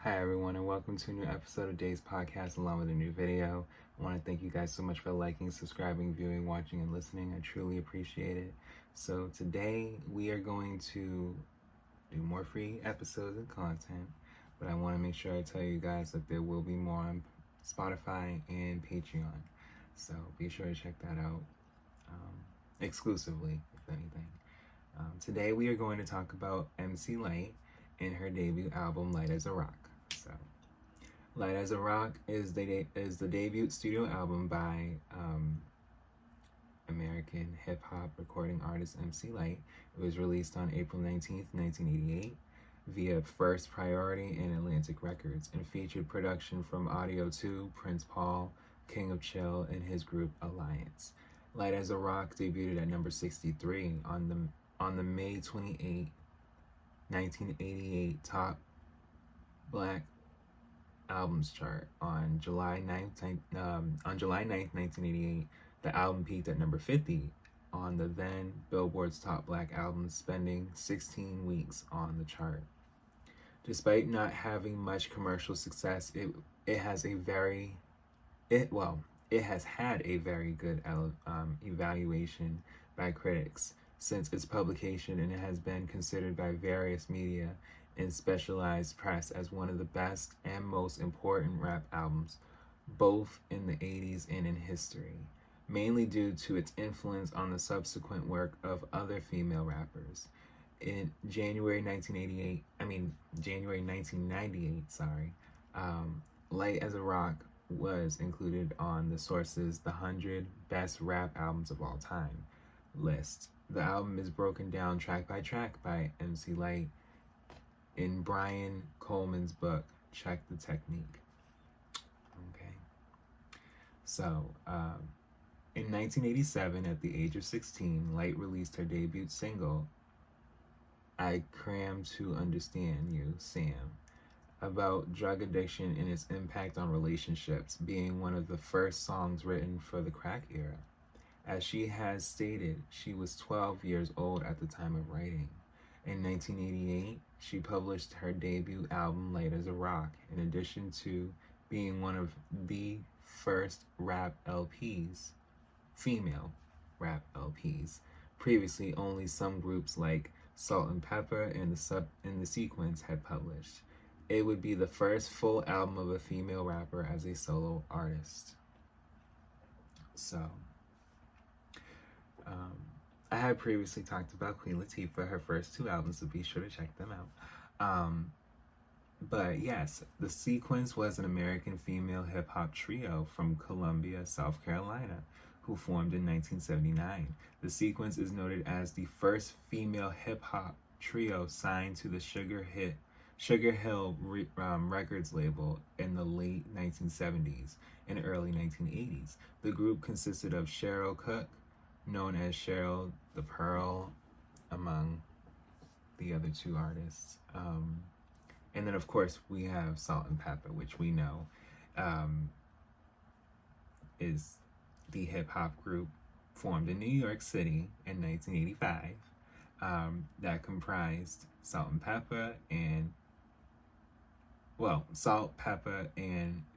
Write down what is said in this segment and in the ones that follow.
Hi everyone, and welcome to a new episode of Day's Podcast along with a new video. I want to thank you guys so much for liking, subscribing, viewing, watching, and listening. I truly appreciate it. So today we are going to do more free episodes and content, but I want to make sure I tell you guys that there will be more on Spotify and Patreon. So be sure to check that out exclusively, if anything. Today we are going to talk about MC Lyte and her debut album Light as a Rock. So, Light as a Rock is the debut studio album by American hip hop recording artist MC Lyte. It was released on April 19th, 1988 via First Priority and Atlantic Records and featured production from Audio 2, Prince Paul, King of Chill, and his group Alliance. Light as a Rock debuted at number 63 on the May 28, 1988 Top Black Albums chart. On July 9th, 1988, the album peaked at number 50 on the then Billboard's Top Black Albums, spending 16 weeks on the chart. Despite not having much commercial success, it has had a very good evaluation by critics since its publication, and it has been considered by various media and specialized press as one of the best and most important rap albums, both in the 80s and in history, mainly due to its influence on the subsequent work of other female rappers. In January 1998, Light as a Rock was included on the Source's The 100 Best Rap Albums of All Time list. The album is broken down track by track by MC Lyte in Brian Coleman's book, Check the Technique. Okay. So, in 1987, at the age of 16, Lyte released her debut single, I Cram to Understand You, Sam, about drug addiction and its impact on relationships, being one of the first songs written for the crack era. As she has stated, she was 12 years old at the time of writing. In 1988, she published her debut album, Light as a Rock, in addition to being one of the first rap LPs, female rap LPs. Previously, only some groups like Salt and Pepper and the Sequence had published. It would be the first full album of a female rapper as a solo artist. So, I had previously talked about Queen Latifah, her first two albums, so be sure to check them out. But yes, The Sequence was an American female hip hop trio from Columbia, South Carolina, who formed in 1979. The Sequence is noted as the first female hip hop trio signed to the Sugar Hill Records label in the late 1970s and early 1980s. The group consisted of Cheryl Cook, known as Cheryl the Pearl, among the other two artists. And then, of course, we have Salt and Pepper, which we know is the hip hop group formed in New York City in 1985 that comprised Salt, Pepper, and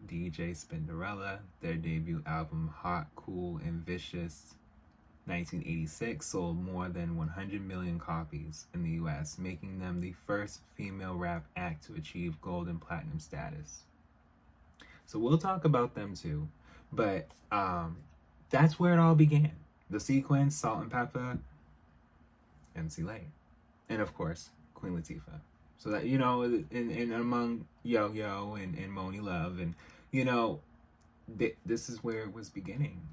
DJ Spinderella. Their debut album, Hot, Cool, and Vicious, 1986, sold more than 100 million copies in the US, making them the first female rap act to achieve gold and platinum status. So we'll talk about them too, but that's where it all began. The Sequence, Salt and Pepper, MC Lyte, and of course, Queen Latifah. So that, and among Yo-Yo and Moni Love, and, this is where it was beginning.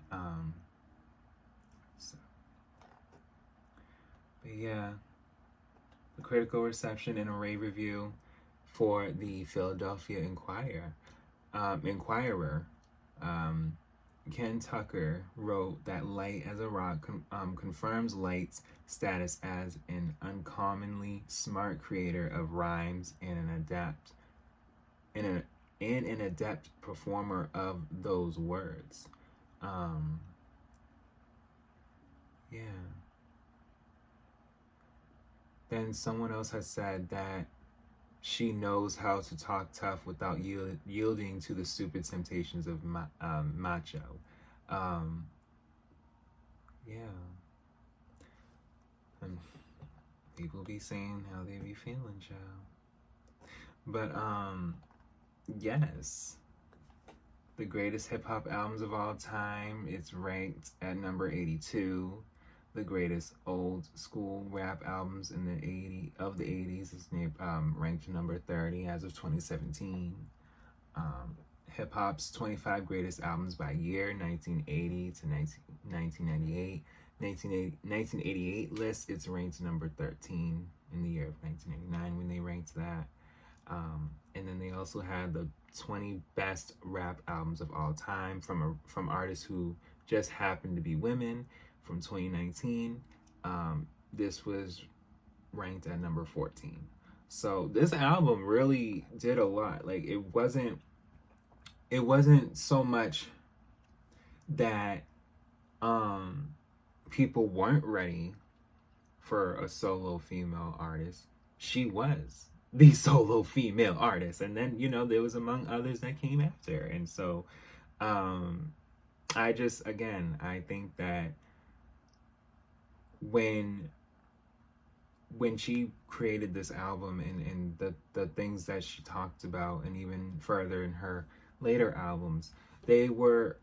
But yeah, the critical reception and a rave review for the Philadelphia Inquirer, Ken Tucker wrote that Light as a Rock confirms Lyte's status as an uncommonly smart creator of rhymes and an adept performer of those words. Yeah. Then someone else has said that She knows how to talk tough without yielding to the stupid temptations of macho. Um, yeah, and people be saying how they be feeling, child. But yes, the greatest hip hop albums of all time. It's ranked at number 82. The greatest old school rap albums in the 80s is ranked number 30 as of 2017. Hip hop's 25 greatest albums by year, 1980 to 1998. 1988 list, it's ranked number 13 in the year of 1989 when they ranked that. And then they also had the 20 best rap albums of all time from artists who just happened to be women from 2019. This was ranked at number 14. So this album really did a lot. Like it wasn't so much that people weren't ready for a solo female artist. She was the solo female artist, and then there was among others that came after. And so I think that when she created this album and the things that she talked about, and even further in her later albums, they were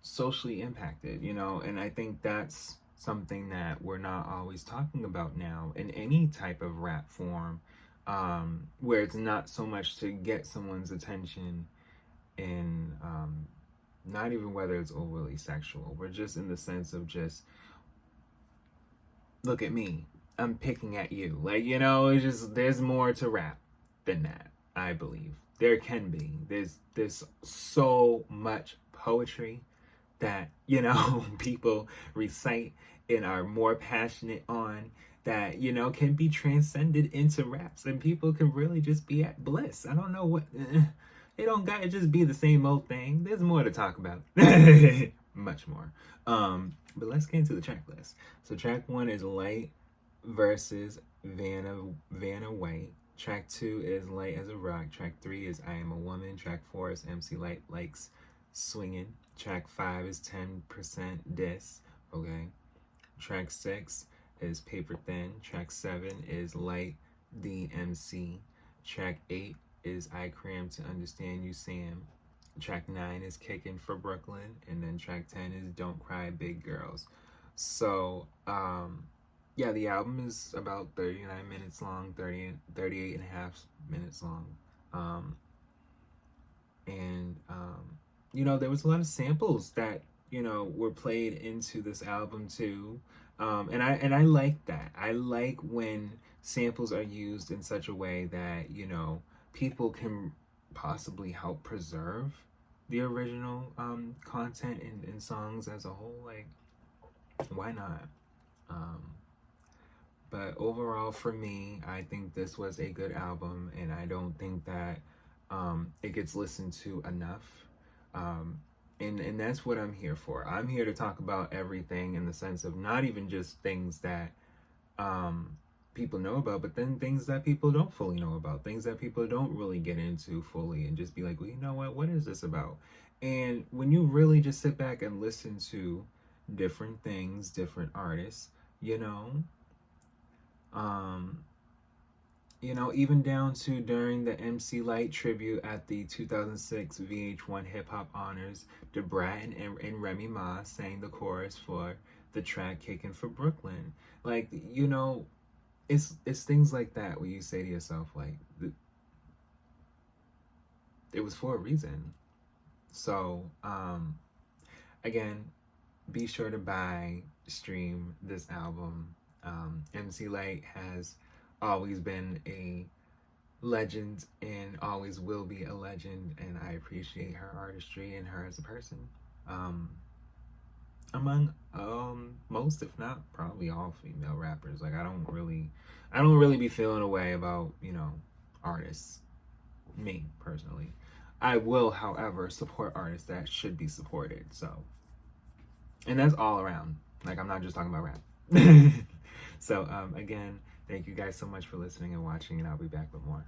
socially impacted, and I think that's something that we're not always talking about now in any type of rap form, where it's not so much to get someone's attention and not even whether it's overly sexual, but just in the sense of just, look at me, I'm picking at you. Like, it's just, there's more to rap than that, I believe. There can be. There's so much poetry that, people recite and are more passionate on that, can be transcended into raps, and people can really just be at bliss. I don't know what, it don't gotta just be the same old thing. There's more to talk about. Much more. But let's get into the track list. So track 1 is Lyte versus Vanna White. Track 2 is Light as a Rock. Track 3 is I Am a Woman. Track 4 is MC Lyte Likes Swinging. Track 5 is 10% Diss. Okay. Track 6 is Paper Thin. Track 7 is Light the MC. Track 8 is I Cram to Understand You Sam. Track 9 is Kickin' for Brooklyn. And then track 10 is Don't Cry Big Girls. So, yeah, the album is about 39 minutes long, 38 and a half minutes long. There was a lot of samples that, were played into this album too. And I like that. I like when samples are used in such a way that, people can possibly help preserve the original content and songs as a whole. Like, why not? But overall, for me, I think this was a good album, and I don't think that it gets listened to enough. And that's what I'm here for. I'm here to talk about everything in the sense of not even just things that people know about, but then things that people don't fully know about, things that people don't really get into fully, and just be like, well, you know what is this about? And when you really just sit back and listen to different things, different artists, even down to during the MC Lyte tribute at the 2006 VH1 Hip Hop Honors, Debrat and Remy Ma sang the chorus for the track Kickin' for Brooklyn. Like, it's things like that where you say to yourself, like, it was for a reason. So, again, be sure to stream this album. MC Lyte has always been a legend and always will be a legend, and I appreciate her artistry and her as a person. Among most, if not probably all, female rappers. Like, I don't really be feeling a way about, artists. Me personally. I will, however, support artists that should be supported. So, and that's all around. Like, I'm not just talking about rap. So, again, Thank you guys so much for listening and watching, and I'll be back with more.